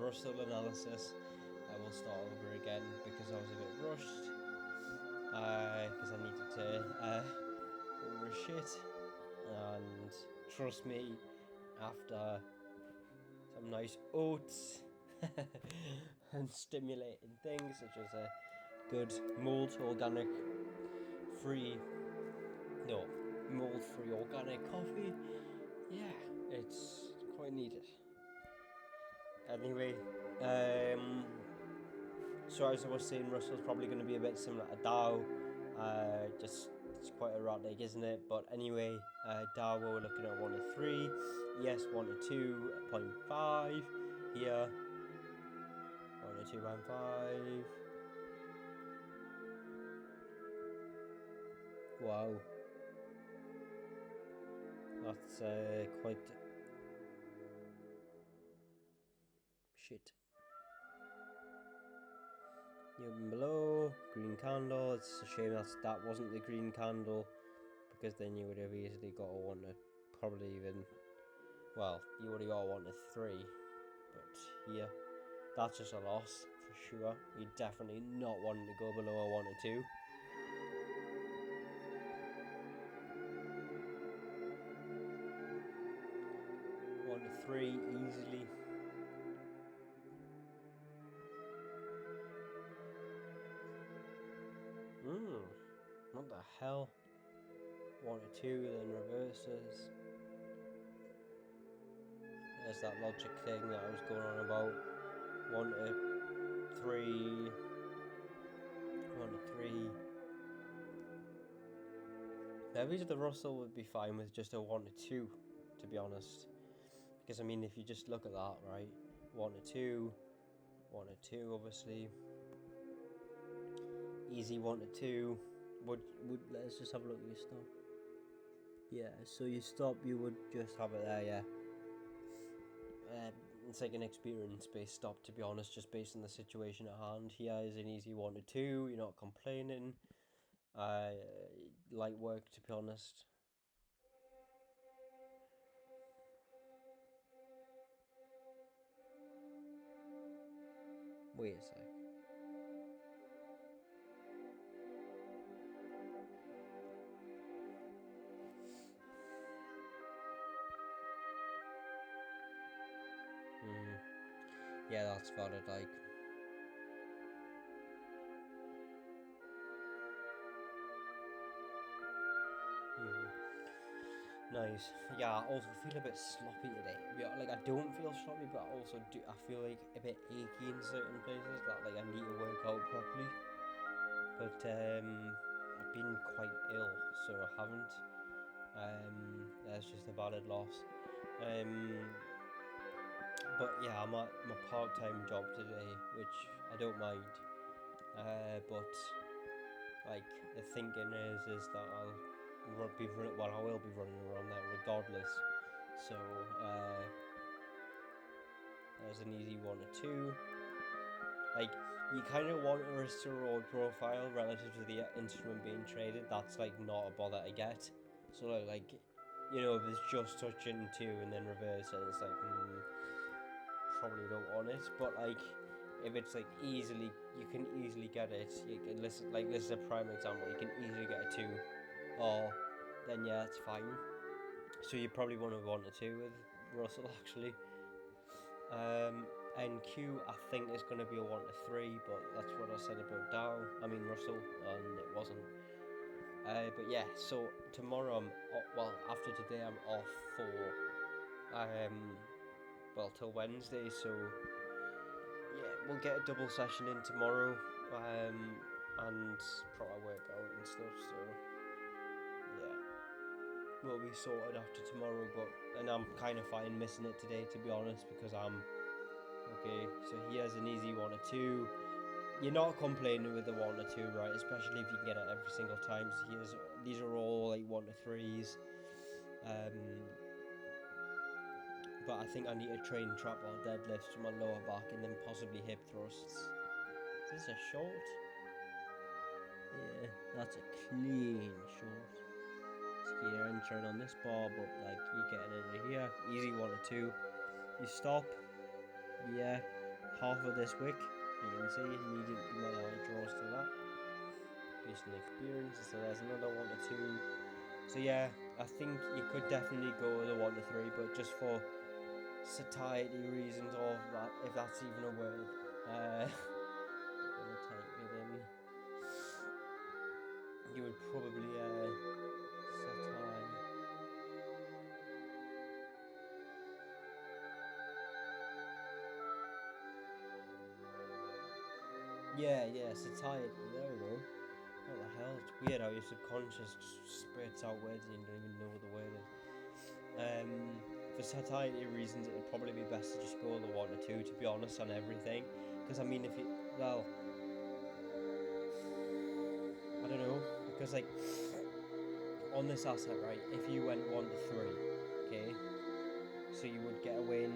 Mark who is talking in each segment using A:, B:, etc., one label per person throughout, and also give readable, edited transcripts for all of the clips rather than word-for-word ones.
A: Russell analysis, I will start over again because I was a bit rushed. Because I needed to over shit. And trust me, after some nice oats and stimulating things such as a good mold free organic coffee, yeah, it's quite needed. Anyway, so as I was saying, Russell's probably going to be a bit similar to Dow. Just it's quite erratic, isn't it? But anyway, Dow we're looking at 1 to 3, ES 1 to 2.5 here, 1 to 2.5. Wow, that's quite shit. Open below, green candle. It's a shame that wasn't the green candle, because then you would have easily got a 1 to probably even, well, you would have got a 1 to 3. But here, that's just a loss for sure. You're definitely not wanting to go below a 1 to 2. One to 3 easily. What the hell? 1 to 2, then reverses. There's that logic thing that I was going on about. 1 to 3. 1 to 3. Maybe the Russell would be fine with just a 1 to 2, to be honest. Because I mean, if you just look at that, right? 1 to 2, 1 to 2, obviously. Easy 1 to 2. Would let's just have a look at your stop. Yeah, so your stop, you would just have it there, yeah. It's like an experience-based stop, to be honest, just based on the situation at hand. Here is an easy 1 to 2. You're not complaining. Light work, to be honest. Wait a sec. Yeah, that's valid, like. Nice. Yeah, I also feel a bit sloppy today. Like, I don't feel sloppy, but I also do. I feel like a bit achy in certain places that like I need to work out properly. But I've been quite ill, so I haven't. That's just a valid loss. But yeah, I'm at my part-time job today, which I don't mind. But like the thinking is that I will be running around there regardless. So there's an easy 1 to 2. Like, you kind of want a steroid profile relative to the instrument being traded. That's like not a bother to get. So like, you know, if it's just touching 2 and then reverse, and it's like probably don't want it. But like, if it's like easily, you can easily get it. You can listen, like this is a prime example. You can easily get a 2, or then yeah, it's fine. So you probably want a 1 to 2 with Russell actually. NQ I think is going to be a 1 to 3, but that's what I said about Russell, and it wasn't. But yeah, so tomorrow after today I'm off for till Wednesday, so yeah, we'll get a double session in tomorrow, and proper workout and stuff, so yeah, we'll be sorted after tomorrow. And I'm kind of fine missing it today, to be honest, because I'm okay. So here's an easy 1 to 2. You're not complaining with the 1 to 2, right? Especially if you can get it every single time. So these are all like 1 to 3s. But I think I need to train trap or deadlifts to my lower back, and then possibly hip thrusts. Is this a short? Yeah, that's a clean short. So you're entering on this bar, but like you're getting into here. Easy 1 to 2. You stop. Yeah. half of this wick. You can see immediately my eye draws to that based on experience. So there's another 1 to 2. So yeah, I think you could definitely go with a 1 to 3, but just for satiety reasons, or that, if that's even a word, I'm gonna type it in. You would probably satiety. Yeah, satiety. There we go. What the hell? It's weird how your subconscious spits out words and you don't even know what the word is. For satiety reasons, it would probably be best to just go with the 1 to 2, to be honest, on everything. Because I mean, if you, well, I don't know, because like on this asset, right, if you went 1 to 3, okay, so you would get a win.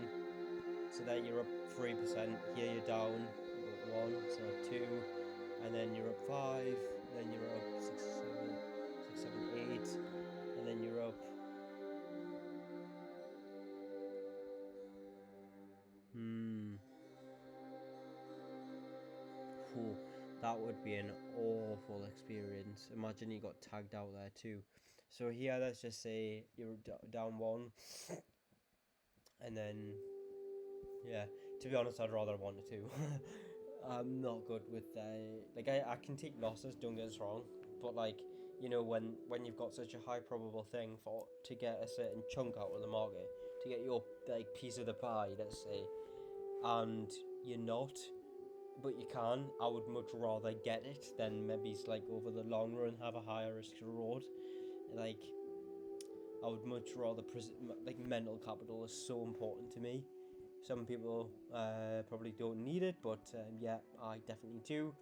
A: So there you're up 3%. Here you're down 1, so 2, and then you're up 5. Then you're up 6, 7, 8, and then you're up. Whew, that would be an awful experience. Imagine you got tagged out there too. So here, let's just say you're down 1, and then yeah. To be honest, I'd rather 1 to 2. I'm not good with like I can take losses. Don't get us wrong, but like you know when you've got such a high probable thing for to get a certain chunk out of the market, to get your like piece of the pie, let's say, and you're not, but you can. I would much rather get it than maybe like over the long run have a higher risk to reward. Like I would much rather like mental capital is so important to me. Some people probably don't need it, but yeah, I definitely do.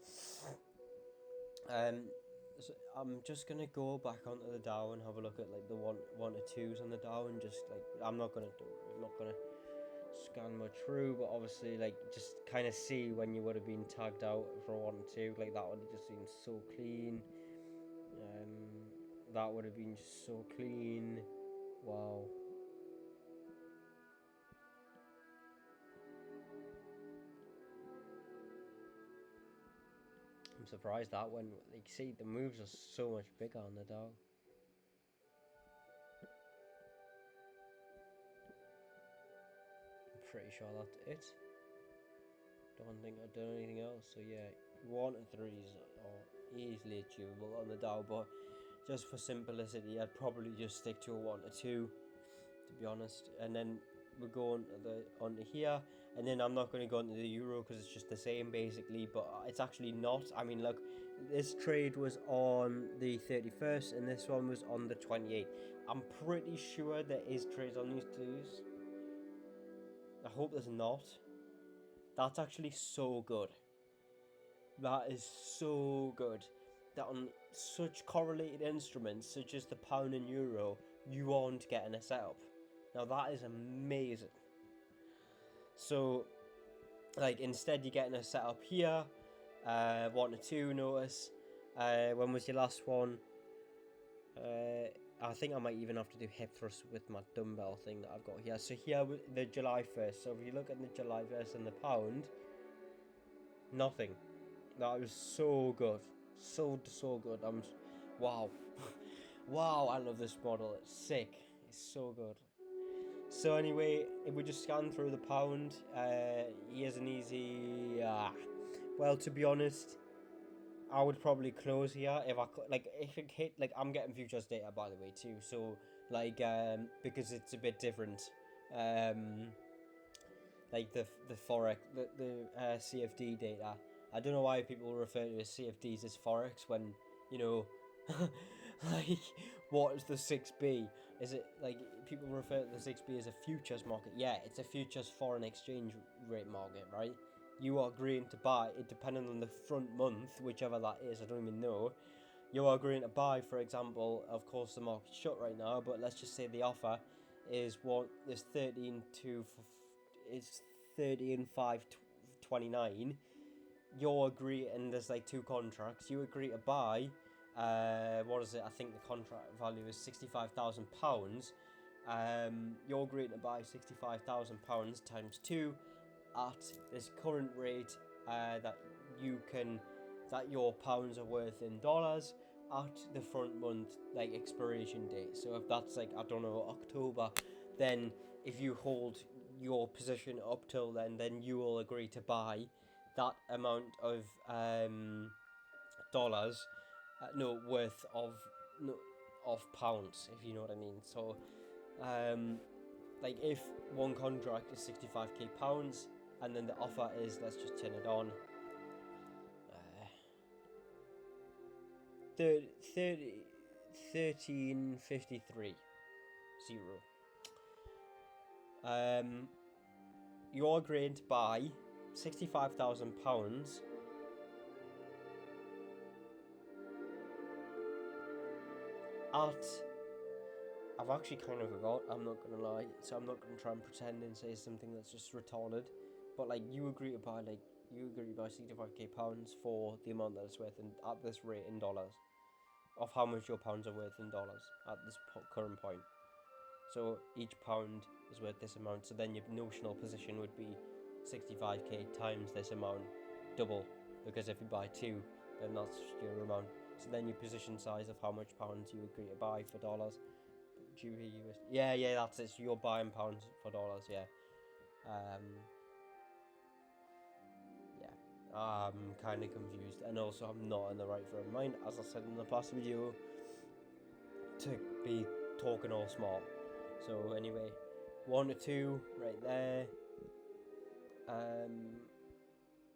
A: So I'm just gonna go back onto the Dow and have a look at like the one to twos on the Dow, and just like I'm not gonna scan much through, but obviously like just kind of see when you would have been tagged out for a 1 and 2. Like that would have just been so clean. That would have been just so clean. Wow. I'm surprised that when like see the moves are so much bigger on the Dow. I'm pretty sure that's it. Don't think I've done anything else. So yeah, 1 and 3s are easily achievable on the Dow, but just for simplicity, I'd probably just stick to a 1 to 2, to be honest. And then we're going onto here, and then I'm not going to go into the euro because it's just the same basically, but it's actually not. I mean, look, this trade was on the 31st, and this one was on the 28th. I'm pretty sure there is trades on these twos. I hope there's not. That's actually so good. That is so good. That on such correlated instruments such as the pound and euro, you aren't getting a setup. Now that is amazing. So, like instead you're getting a setup here, 1 to 2 notice. When was your last one? I think I might even have to do hip thrust with my dumbbell thing that I've got here. So here, the July 1st. So if you look at the July 1st and the pound, nothing. That was so good. So good. Wow. Wow, I love this model. It's sick. It's so good. So anyway, if we just scan through the pound, here's an easy... well, to be honest, I would probably close here if it hit, like, I'm getting futures data, by the way, too. So, like, because it's a bit different. Like the forex, the CFD data. I don't know why people refer to CFDs as forex when, you know, like what is the 6B? Is it like people refer to the 6B as a futures market? Yeah, it's a futures foreign exchange rate market, right? You are agreeing to buy it depending on the front month, whichever that is. I don't even know. You are agreeing to buy, for example. Of course, the market's shut right now, but let's just say the offer is what is 13 to it's 30 and 529. You agree, and there's like two contracts. You agree to buy. What is it? I think the contract value is £65,000. You're agreeing to buy £65,000 times 2. at this current rate that your pounds are worth in dollars at the front month like expiration date. So if that's like, I don't know, October, then if you hold your position up till then you will agree to buy that amount of dollars, worth of pounds, if you know what I mean. So like if one contract is 65k pounds and then the offer is, let's just turn it on, 1353 0. You're agreeing to buy £65,000 at, I've actually kind of forgot, I'm not gonna lie, so I'm not gonna try and pretend and say something that's just retarded, but like you agree to buy £65k for the amount that it's worth at this rate in dollars, of how much your pounds are worth in dollars at this current point. So each pound is worth this amount, so then your notional position would be 65k times this amount, double, because if you buy two, then that's your amount. So then your position size of how much pounds you agree to buy for dollars. Yeah, that's it. So you're buying pounds for dollars, yeah. I'm kind of confused, and also I'm not in the right frame of mind, as I said in the past video, to be talking all smart. So anyway, 1 to 2 right there.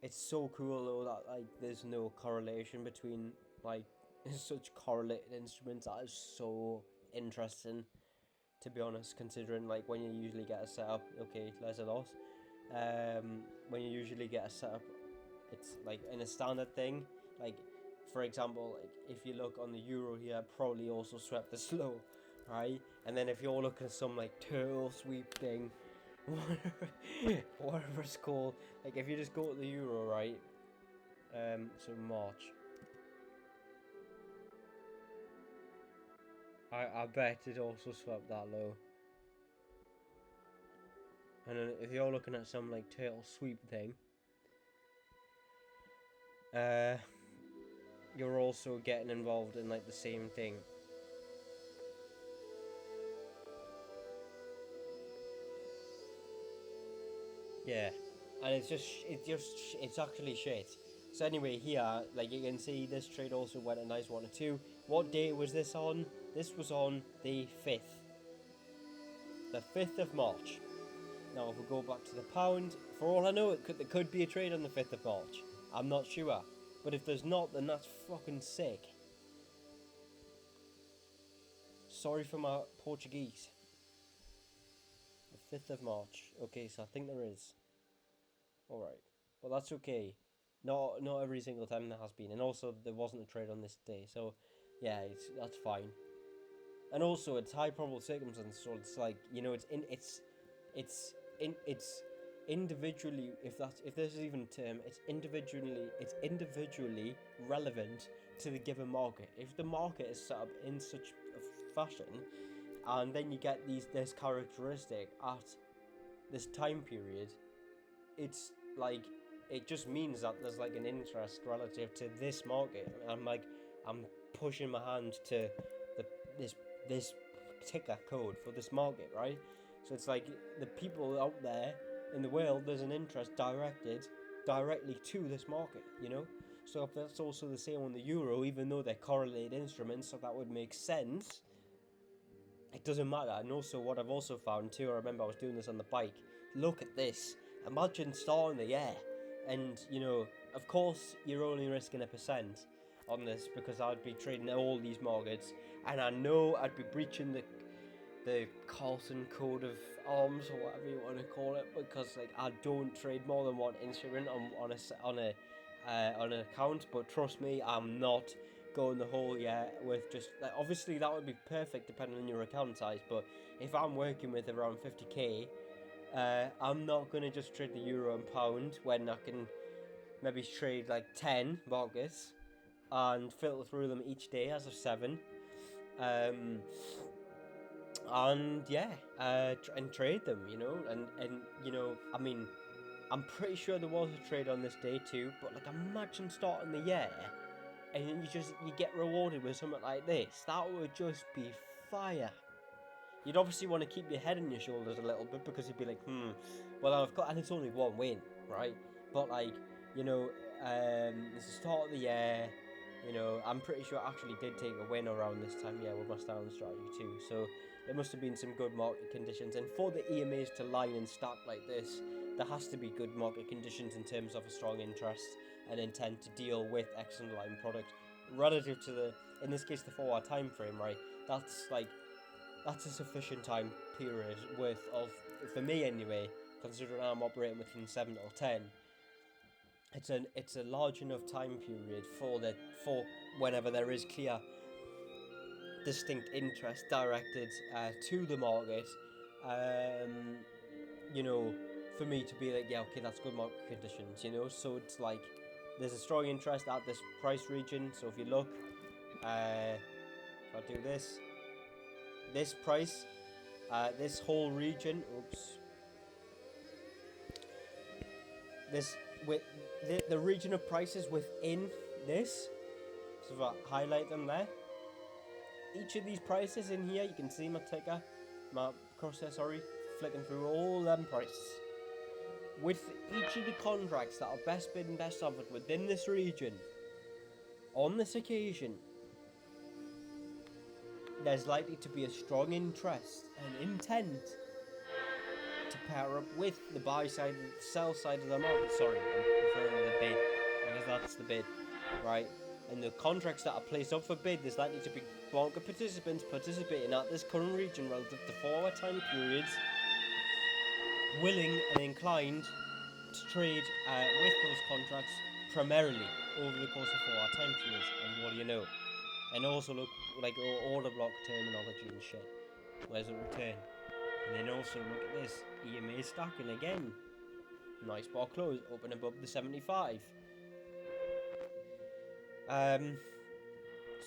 A: It's so cool though that like there's no correlation between like such correlated instruments. That is so interesting, to be honest, considering like when you usually get a setup, okay, there's a loss. When you usually get a setup, it's like in a standard thing, like for example, like if you look on the euro here, probably also swept the slow, right? And then if you're looking at some like turtle sweep thing, whatever it's called, like if you just go to the euro, right? So March, I bet it also swept that low. And then if you're looking at some like turtle sweep thing, you're also getting involved in like the same thing. Yeah, and it's actually shit. So anyway, here, like you can see, this trade also went a nice 1 to 2. What day was this on? This was on the 5th. The 5th of March. Now, if we go back to the pound, for all I know, there could be a trade on the 5th of March. I'm not sure. But if there's not, then that's fucking sick. Sorry for my Portuguese. The 5th of March. Okay, so I think there is. Alright. But that's okay. Not every single time there has been. And also, there wasn't a trade on this day. So, yeah, that's fine. And also, it's high probable circumstance. So it's like, you know, it's individually, if there's even a term, it's individually relevant to the given market. If the market is set up in such a fashion, and then you get this characteristic at this time period, it's like, it just means that there's like an interest relative to this market. I'm pushing my hand to this ticker code for this market, right? So it's like the people out there in the world, there's an interest directed directly to this market, you know? So if that's also the same on the euro, even though they're correlated instruments, so that would make sense, it doesn't matter. And also what I've also found too, I remember I was doing this on the bike, look at this, imagine starting the year, and you know, of course you're only risking 1% on this, because I'd be trading all these markets, and I know I'd be breaching the Carlson code of arms, or whatever you want to call it, because like I don't trade more than one instrument on an account. But trust me, I'm not going the whole year with just like, obviously that would be perfect depending on your account size, but if I'm working with around 50k, I'm not going to just trade the euro and pound when I can maybe trade like 10 markets and filter through them each day as of 7, and yeah, and trade them, you know, and you know, I mean, I'm pretty sure there was a trade on this day too, but like imagine starting the year and then you get rewarded with something like this. That would just be fire. You'd obviously want to keep your head on your shoulders a little bit because you'd be like, well I've got, and it's only one win, right? But like, you know, it's the start of the year. You know, I'm pretty sure I actually did take a win around this time, yeah, with my styling strategy too. So there must have been some good market conditions. And for the EMAs to line and stack like this, there has to be good market conditions in terms of a strong interest and intent to deal with excellent line product relative to the, in this case, the 4 hour time frame, right? That's a sufficient time period worth of, for me anyway, considering I'm operating within 7 or 10. It's a large enough time period for whenever there is clear, distinct interest directed to the market, you know, for me to be like, yeah, okay, that's good market conditions, you know. So it's like there's a strong interest at this price region. So if you look, if I do this price, this whole region, this with the region of prices within this. So if I highlight them there, each of these prices in here, you can see my ticker, my crosshair, sorry, flicking through all them prices. With each of the contracts that are best bid and best offered within this region, on this occasion, there's likely to be a strong interest and intent to pair up with the buy side and sell side of the market. Sorry, I'm referring to the bid, because that's the bid, right? And the contracts that are placed up for bid, there's likely to be market participants participating at this current region relative to 4 hour time periods, willing and inclined to trade with those contracts primarily over the course of 4 hour time periods. And what do you know? And also look like order block terminology and shit. Where's the return? And then also look at this EMA stacking again. Nice bar close, open above the 75.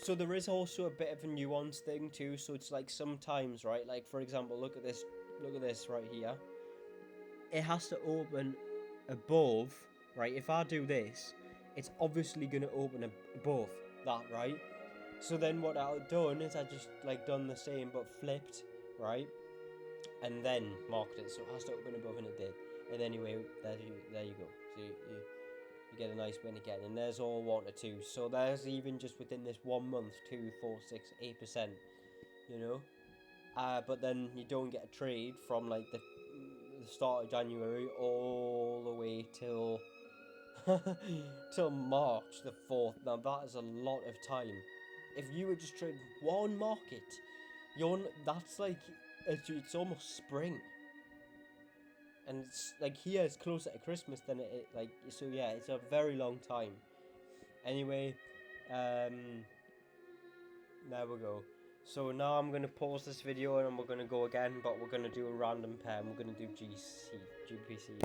A: So there is also a bit of a nuance thing too. So it's like sometimes, right? Like for example, look at this right here. It has to open above, right? If I do this, it's obviously gonna open above that, right? So then what I've done is I just like done the same but flipped, right? And then marked it, so it has to open above, and it did. And anyway, there you go. So you get a nice win again, and there's all 1 to 2. So there's even just within this 1 month, 2, 4, 6, 8%, you know. But then you don't get a trade from like the start of January all the way till till March the 4th. Now that is a lot of time. If you were just trading one market, that's like it's almost spring. And it's like here it's closer to Christmas than it like, so yeah, it's a very long time. Anyway, there we go. So now I'm gonna pause this video and we're gonna go again, but we're gonna do a random pair and we're gonna do GPC.